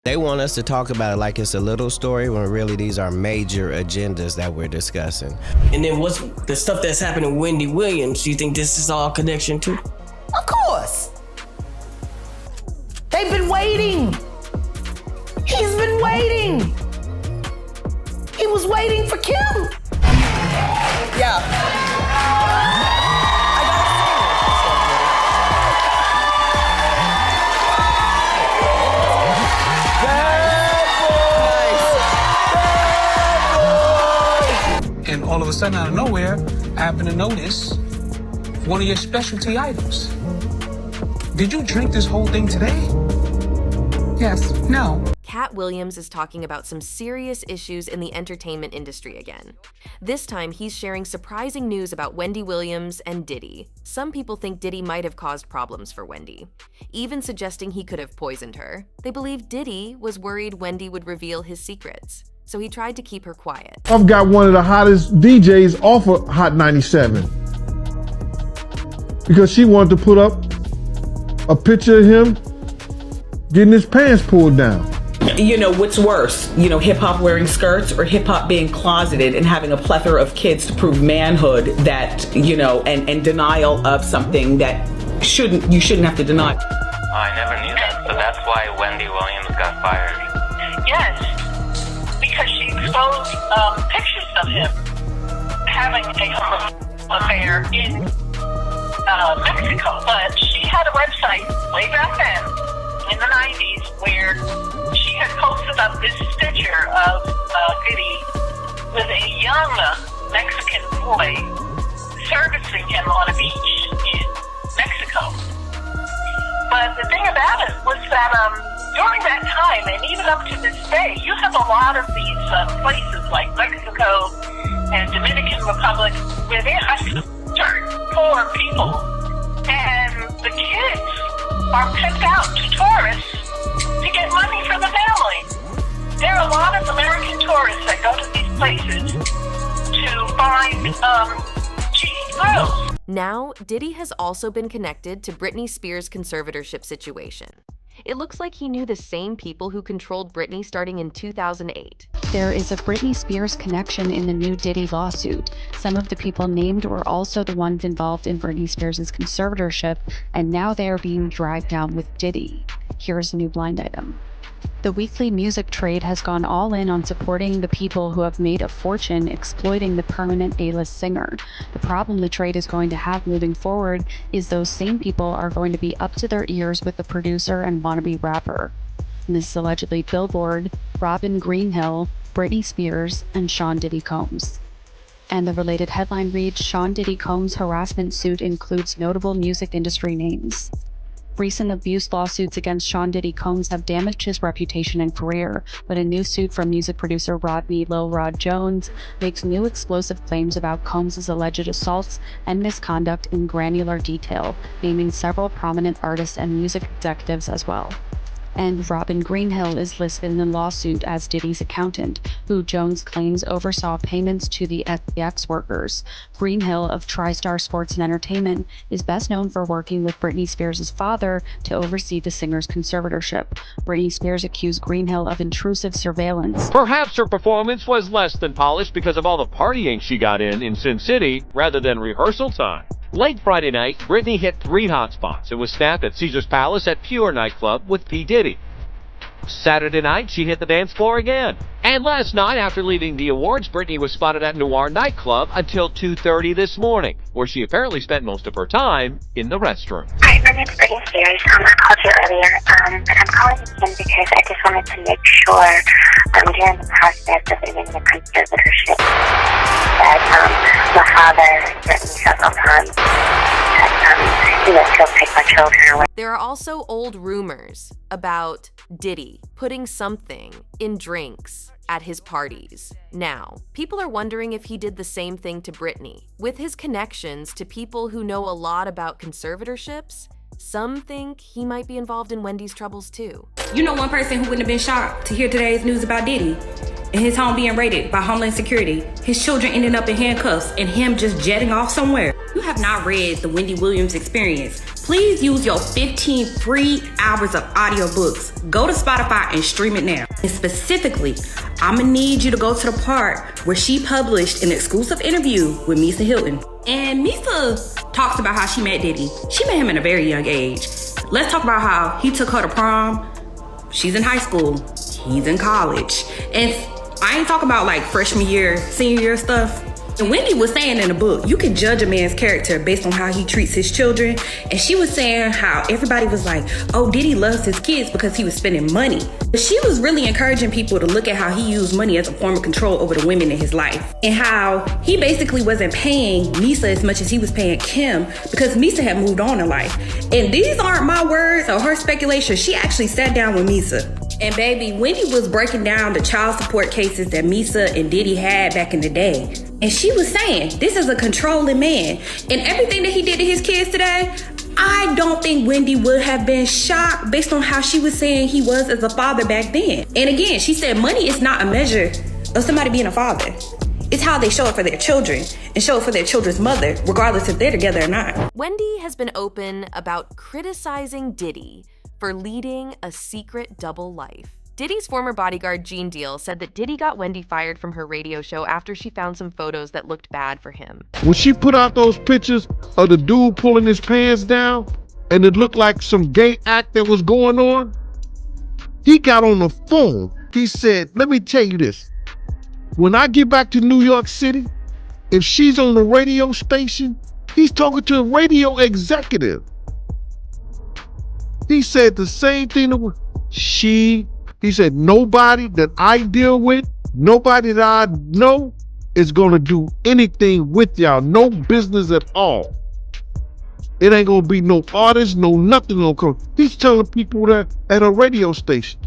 They want us to talk about it like it's a little story when really these are major agendas that we're discussing. And then what's the stuff that's happening with Wendy Williams? Do you think this is all connection to? Of course. They've been waiting. He's been waiting. He was waiting for Kim. Yeah. And all of a sudden, out of nowhere, I happen to notice one of your specialty items. Did you drink this whole thing today? Yes, no. Katt Williams is talking about some serious issues in the entertainment industry again. This time, he's sharing surprising news about Wendy Williams and Diddy. Some people think Diddy might have caused problems for Wendy, even suggesting he could have poisoned her. They believe Diddy was worried Wendy would reveal his secrets, so he tried to keep her quiet. I've got one of the hottest DJs off of Hot 97 because she wanted to put up a picture of him getting his pants pulled down. You know, what's worse, you know, hip hop wearing skirts or hip hop being closeted and having a plethora of kids to prove manhood that, you know, and denial of something that you shouldn't have to deny. Oh, I never knew that. So that's why Wendy Williams got fired. Yes, because she exposed pictures of him having a affair in Mexico. But she had a website way back then, in the 90s, where she had posted up this picture of Diddy with a young Mexican boy servicing him on a beach in Mexico. But the thing about it was that during that time, and even up to this day, you have a lot of these places like Mexico and Dominican Republic where they are dirt poor people, and the kids are pimped out to tourists to get money for the family. There are a lot of American tourists that go to these places to find cheap thrills. Now, Diddy has also been connected to Britney Spears' conservatorship situation. It looks like he knew the same people who controlled Britney starting in 2008. There is a Britney Spears connection in the new Diddy lawsuit. Some of the people named were also the ones involved in Britney Spears' conservatorship, and now they are being dragged down with Diddy. Here's a new blind item. The weekly music trade has gone all in on supporting the people who have made a fortune exploiting the permanent A-list singer. The problem the trade is going to have moving forward is those same people are going to be up to their ears with the producer and wannabe rapper. And this is allegedly Billboard, Robin Greenhill, Britney Spears, and Sean Diddy Combs. And the related headline reads, Sean Diddy Combs' harassment suit includes notable music industry names. Recent abuse lawsuits against Sean Diddy Combs have damaged his reputation and career, but a new suit from music producer Rodney Lil Rod Jones makes new explosive claims about Combs' alleged assaults and misconduct in granular detail, naming several prominent artists and music executives as well. And Robin Greenhill is listed in the lawsuit as Diddy's accountant, who Jones claims oversaw payments to the FTX workers. Greenhill of TriStar Sports and Entertainment is best known for working with Britney Spears' father to oversee the singer's conservatorship. Britney Spears accused Greenhill of intrusive surveillance. Perhaps her performance was less than polished because of all the partying she got in Sin City rather than rehearsal time. Late Friday night, Britney hit 3 hotspots and was snapped at Caesar's Palace at Pure nightclub with P. Diddy. Saturday night, she hit the dance floor again. And last night, after leaving the awards, Britney was spotted at Noir nightclub until 2:30 this morning, where she apparently spent most of her time in the restroom. Hi, my name's Britney Spears. I called you earlier, and I'm calling again because I just wanted to make sure during the process of ending the conservatorship that my father threatened me several times that he'll take my children away. There are also old rumors about Diddy putting something in drinks at his parties. Now, people are wondering if he did the same thing to Britney. With his connections to people who know a lot about conservatorships, some think he might be involved in Wendy's troubles too. You know one person who wouldn't have been shocked to hear today's news about Diddy and his home being raided by Homeland Security, his children ending up in handcuffs, and him just jetting off somewhere. You have not read the Wendy Williams Experience, Please use your 15 free hours of audiobooks. Go to Spotify and stream it now. And specifically, I'm gonna need you to go to the part where she published an exclusive interview with Misa Hilton. And Misa talks about how she met Diddy. She met him at a very young age. Let's talk about how he took her to prom. She's in high school. He's in college. And I ain't talking about like freshman year, senior year stuff. And Wendy was saying in the book, you can judge a man's character based on how he treats his children. And she was saying how everybody was like, oh, Diddy loves his kids because he was spending money. But she was really encouraging people to look at how he used money as a form of control over the women in his life. And how he basically wasn't paying Misa as much as he was paying Kim because Misa had moved on in life. And these aren't my words or her speculation. She actually sat down with Misa. And baby, Wendy was breaking down the child support cases that Misa and Diddy had back in the day. And she was saying, this is a controlling man. And everything that he did to his kids today, I don't think Wendy would have been shocked based on how she was saying he was as a father back then. And again, she said money is not a measure of somebody being a father. It's how they show it for their children and show it for their children's mother, regardless if they're together or not. Wendy has been open about criticizing Diddy for leading a secret double life. Diddy's former bodyguard, Gene Deal, said that Diddy got Wendy fired from her radio show after she found some photos that looked bad for him. When she put out those pictures of the dude pulling his pants down and it looked like some gay act that was going on, he got on the phone. He said, let me tell you this. When I get back to New York City, if she's on the radio station, he's talking to a radio executive. He said the same thing to he said, nobody that I deal with, nobody that I know is going to do anything with y'all. No business at all. It ain't going to be no artist, no nothing gonna come. He's telling people that at a radio station.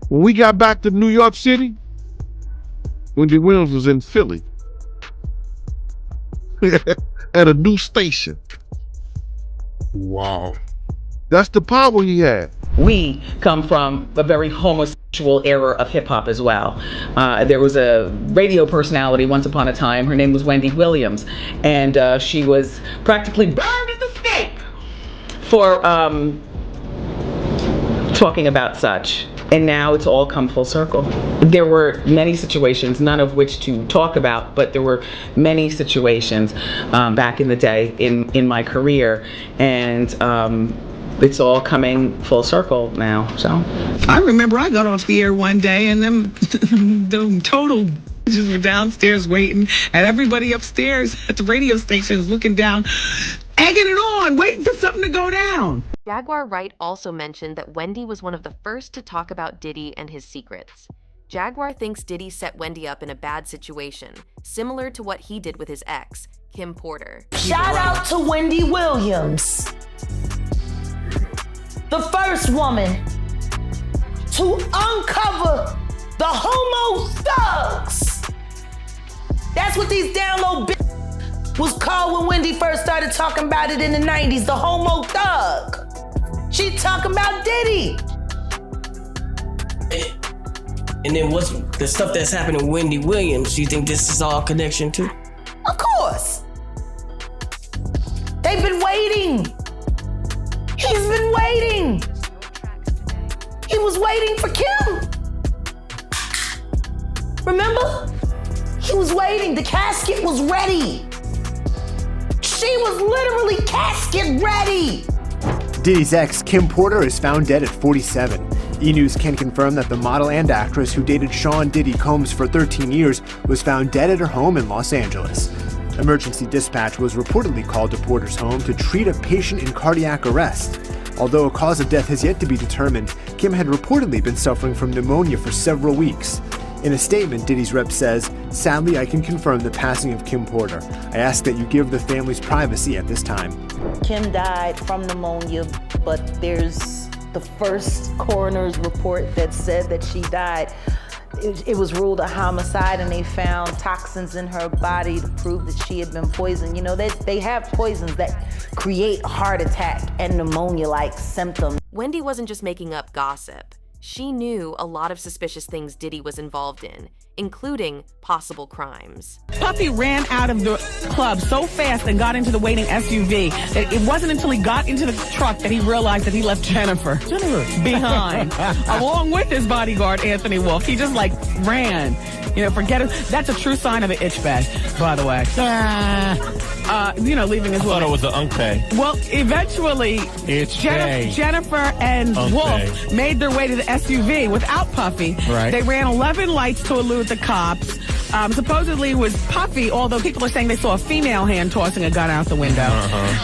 When we got back to New York City, Wendy Williams was in Philly at a new station. Wow. That's the power he had. We come from a very homosexual era of hip hop as well. There was a radio personality once upon a time. Her name was Wendy Williams, and she was practically burned at the stake for talking about such. And now it's all come full circle. There were many situations, none of which to talk about, but there were many situations back in the day in my career, and it's all coming full circle now. So I remember I got off the air one day and them total just were downstairs waiting, and everybody upstairs at the radio station is looking down, egging it on, waiting for something to go down. Jaguar Wright also mentioned that Wendy was one of the first to talk about Diddy and his secrets. Jaguar thinks Diddy set Wendy up in a bad situation, similar to what he did with his ex, Kim Porter. Shout out to Wendy Williams, the first woman to uncover the homo thugs. That's what these down low bitches was called when Wendy first started talking about it in the 90s, the homo thug. She talking about Diddy. And then what's the stuff that's happening with Wendy Williams? Do you think this is all connection too? Of course. They've been waiting. He's been waiting. He was waiting for Kim. Remember? He was waiting. The casket was ready. She was literally casket ready. Diddy's ex, Kim Porter, is found dead at 47. E! News can confirm that the model and actress who dated Sean Diddy Combs for 13 years was found dead at her home in Los Angeles. Emergency dispatch was reportedly called to Porter's home to treat a patient in cardiac arrest. Although a cause of death has yet to be determined, Kim had reportedly been suffering from pneumonia for several weeks. In a statement, Diddy's rep says, "Sadly, I can confirm the passing of Kim Porter. I ask that you give the families privacy at this time." Kim died from pneumonia, but there's the first coroner's report that said that she died. It was ruled a homicide, and they found toxins in her body to prove that she had been poisoned. You know, they have poisons that create heart attack and pneumonia-like symptoms. Wendy wasn't just making up gossip. She knew a lot of suspicious things Diddy was involved in, including possible crimes. Puffy ran out of the club so fast and got into the waiting SUV that it wasn't until he got into the truck that he realized that he left Jennifer behind, along with his bodyguard, Anthony Wolf. He just ran. Forget it. That's a true sign of an itch bag, by the way. Leaving his I thought it was an unpay. Well, eventually, Jennifer and Wolf made their way to the SUV without Puffy. Right. They ran 11 lights to elude the cops. Supposedly it was Puffy, although people are saying they saw a female hand tossing a gun out the window.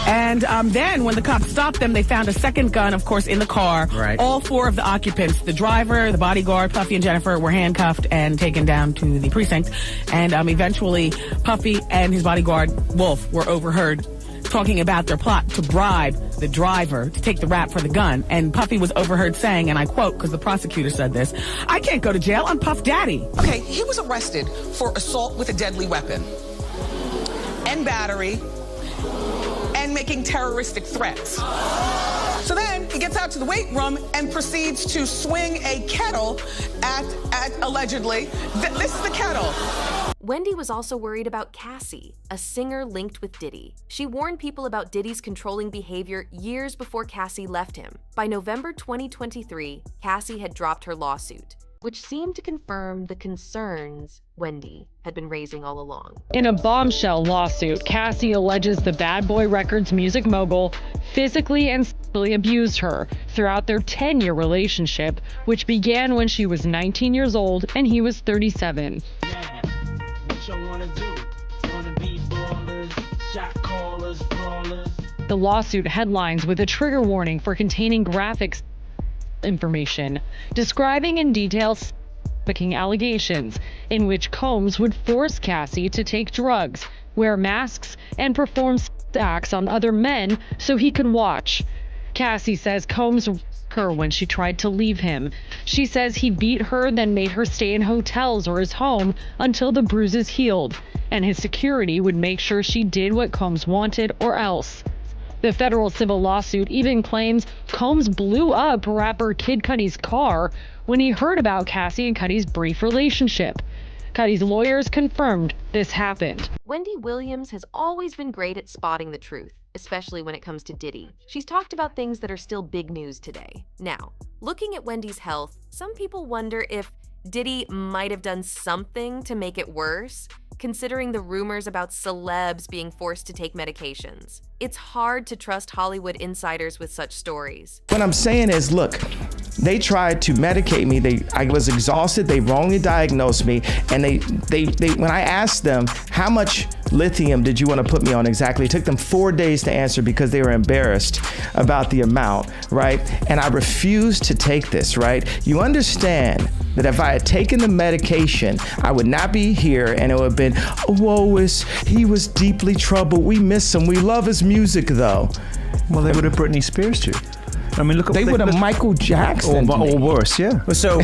And then when the cops stopped them, they found a second gun, of course, in the car. Right. All four of the occupants, the driver, the bodyguard, Puffy, and Jennifer, were handcuffed and taken down to the precinct. And eventually, Puffy and his bodyguard, Wolf, were overheard talking about their plot to bribe the driver to take the rap for the gun. And Puffy was overheard saying, and I quote, because the prosecutor said this, "I can't go to jail, I'm Puff Daddy." Okay, he was arrested for assault with a deadly weapon and battery and making terroristic threats. So then he gets out to the weight room and proceeds to swing a kettle at allegedly, this is the kettle. Wendy was also worried about Cassie, a singer linked with Diddy. She warned people about Diddy's controlling behavior years before Cassie left him. By November 2023, Cassie had dropped her lawsuit, which seemed to confirm the concerns Wendy had been raising all along. In a bombshell lawsuit, Cassie alleges the Bad Boy Records music mogul physically and sexually abused her throughout their 10-year relationship, which began when she was 19 years old and he was 37. The lawsuit headlines with a trigger warning for containing graphic information, describing in detail trafficking allegations, in which Combs would force Cassie to take drugs, wear masks, and perform acts on other men so he could watch. Cassie says Combs her when she tried to leave him. She says he beat her, then made her stay in hotels or his home until the bruises healed, and his security would make sure she did what Combs wanted or else. The federal civil lawsuit even claims Combs blew up rapper Kid Cudi's car when he heard about Cassie and Cudi's brief relationship. Cudi's lawyers confirmed this happened. Wendy Williams has always been great at spotting the truth, especially when it comes to Diddy. She's talked about things that are still big news today. Now, looking at Wendy's health, some people wonder if Diddy might have done something to make it worse, considering the rumors about celebs being forced to take medications. It's hard to trust Hollywood insiders with such stories. What I'm saying is, look, they tried to medicate me. I was exhausted. They wrongly diagnosed me. And they when I asked them, how much lithium did you want to put me on exactly? It took them 4 days to answer because they were embarrassed about the amount, right? And I refused to take this, right? You understand that if I had taken the medication, I would not be here, and it would have been, he was deeply troubled. We miss him. We love his music, though. Well, they would have Britney Spears too. I mean, look. They would have Michael Jackson, or worse, yeah. So I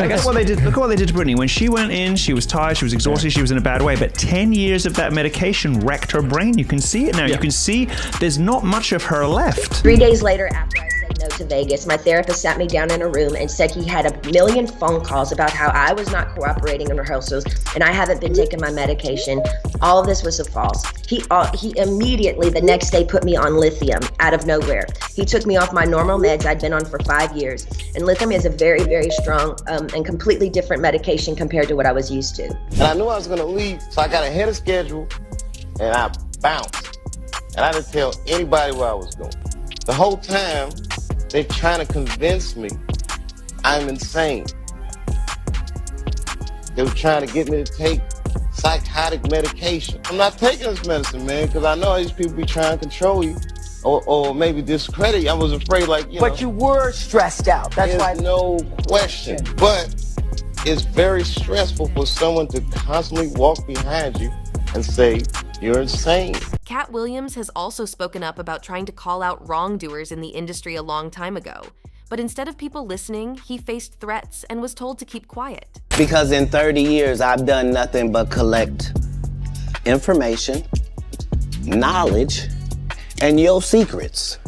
guess what they did. Look at what they did to Britney. When she went in, she was tired, she was exhausted, she was in a bad way. But 10 years of that medication wrecked her brain. You can see it now. You can see there's not much of her left. 3 days later, after I said no to Vegas, my therapist sat me down in a room and said he had a million phone calls about how I was not cooperating in rehearsals and I haven't been taking my medication. All of this was a false. He immediately the next day put me on lithium out of nowhere. He took me off my normal meds I'd been on for 5 years. And lithium is a very, very strong and completely different medication compared to what I was used to. And I knew I was gonna leave, so I got ahead of schedule and I bounced. And I didn't tell anybody where I was going. The whole time, they're trying to convince me I'm insane. They were trying to get me to take psychotic medication. I'm not taking this medicine, man, because I know these people be trying to control you or maybe discredit you. I was afraid, But you were stressed out. That's why. No question. But it's very stressful for someone to constantly walk behind you and say, you're insane. Katt Williams has also spoken up about trying to call out wrongdoers in the industry a long time ago. But instead of people listening, he faced threats and was told to keep quiet. Because in 30 years, I've done nothing but collect information, knowledge, and your secrets.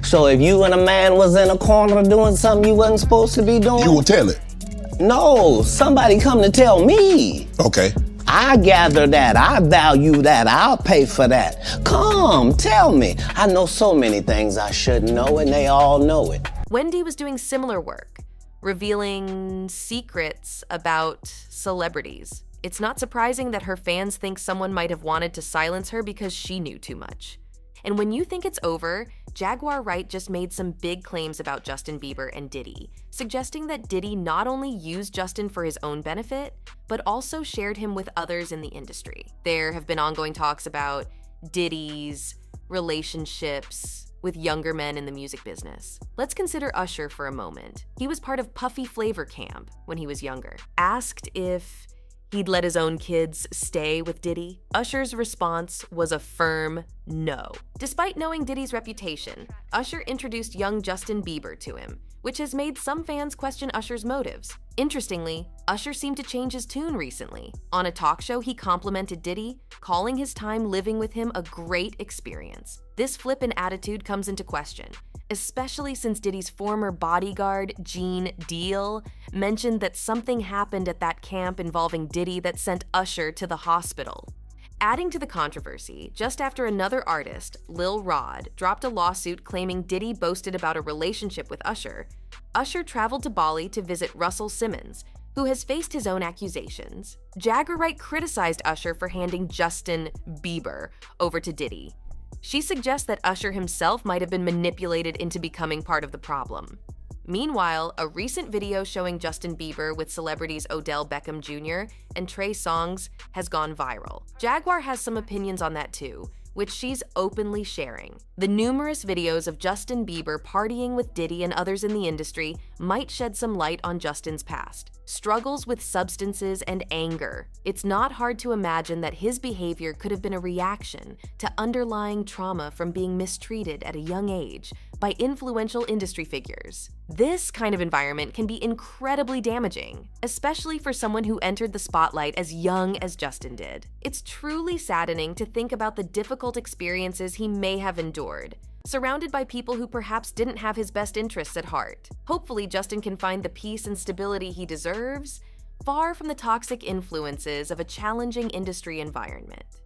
So if you and a man was in a corner doing something you wasn't supposed to be doing, You will tell it. no, somebody come to tell me. Okay. I gather that, I value that, I'll pay for that. Come, tell me. I know so many things I shouldn't know, and they all know it. Wendy was doing similar work, revealing secrets about celebrities. It's not surprising that her fans think someone might have wanted to silence her because she knew too much. And when you think it's over, Jaguar Wright just made some big claims about Justin Bieber and Diddy, suggesting that Diddy not only used Justin for his own benefit, but also shared him with others in the industry. There have been ongoing talks about Diddy's relationships with younger men in the music business. Let's consider Usher for a moment. He was part of Puffy Flavor Camp when he was younger. Asked if he'd let his own kids stay with Diddy, Usher's response was a firm no. Despite knowing Diddy's reputation, Usher introduced young Justin Bieber to him, which has made some fans question Usher's motives. Interestingly, Usher seemed to change his tune recently. On a talk show, he complimented Diddy, calling his time living with him a great experience. This flip in attitude comes into question, especially since Diddy's former bodyguard, Gene Deal, mentioned that something happened at that camp involving Diddy that sent Usher to the hospital. Adding to the controversy, just after another artist, Lil Rod, dropped a lawsuit claiming Diddy boasted about a relationship with Usher, Usher traveled to Bali to visit Russell Simmons, who has faced his own accusations. Jaguar Wright criticized Usher for handing Justin Bieber over to Diddy. She suggests that Usher himself might have been manipulated into becoming part of the problem. Meanwhile, a recent video showing Justin Bieber with celebrities Odell Beckham Jr. and Trey Songz has gone viral. Jaguar has some opinions on that too, which she's openly sharing. The numerous videos of Justin Bieber partying with Diddy and others in the industry might shed some light on Justin's past. Struggles with substances and anger. It's not hard to imagine that his behavior could have been a reaction to underlying trauma from being mistreated at a young age by influential industry figures. This kind of environment can be incredibly damaging, especially for someone who entered the spotlight as young as Justin did. It's truly saddening to think about the difficult experiences he may have endured, surrounded by people who perhaps didn't have his best interests at heart. Hopefully, Justin can find the peace and stability he deserves, far from the toxic influences of a challenging industry environment.